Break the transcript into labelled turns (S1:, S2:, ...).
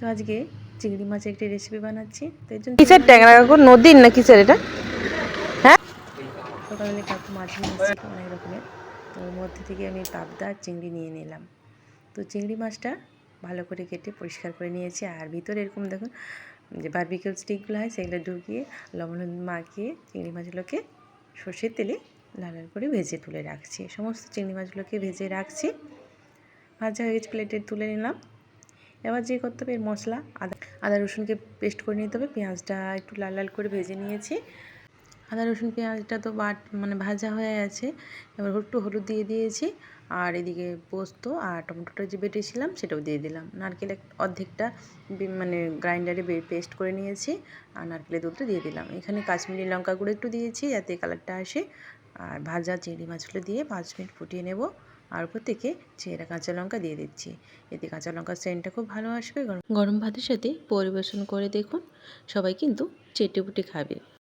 S1: তো আজকে চিংড়ি মাছের একটি রেসিপি বানাচ্ছি। তো এর জন্য
S2: কিসের ট্যাংরা কাকু, নদীর না কিসের এটা? হ্যাঁ,
S1: সকালবেলা কাকু মাছ নিয়ে এসেছিল অনেক রকমের। তো ওর মধ্যে থেকে আমি পাবদা চিংড়ি নিয়ে নিলাম। তো চিংড়ি মাছটা ভালো করে কেটে পরিষ্কার করে নিয়েছি। আর ভিতরে এরকম দেখুন যে বারবিকিউ স্টিকগুলো হয় সেগুলো ঢুকিয়ে লবণ হলুদ মাখিয়ে চিংড়ি মাছগুলোকে সর্ষের তেলে লাল লাল করে ভেজে তুলে রাখছি। সমস্ত চিংড়ি মাছগুলোকে ভেজে রাখছি। ভাজা হয়ে গেছে, প্লেটে তুলে নিলাম। এবার যে করতে হবে এর মশলা, আদা রসুনকে পেস্ট করে নিতে হবে। পেঁয়াজটা একটু লাল লাল করে ভেজে নিয়েছি। আদা রসুন পেঁয়াজটা তো ভাজা হয়ে আছে। এবার একটু হলুদ দিয়ে দিয়েছি। আর এদিকে পোস্ত আর টমেটোটা যে বেটেছিলাম সেটাও দিয়ে দিলাম। নারকেল অর্ধেকটা গ্রাইন্ডারে পেস্ট করে নিয়েছি। আর নারকেলের দুধটা দিয়ে দিলাম। এখানে কাশ্মীরি লঙ্কা গুঁড়ো একটু দিয়েছি যাতে কালারটা আসে। আর ভাজা চিংড়ি মাছগুলো দিয়ে 5 মিনিট ফুটিয়ে নেব। আর উপর থেকে চেরা কাঁচা লঙ্কা দিয়ে দিচ্ছি। এতে কাঁচা লঙ্কার সেন্টটা খুব ভালো আসবে। গরম ভাতের সাথে পরিবেশন করে দেখুন, সবাই কিন্তু চেটেপুটে খাবে।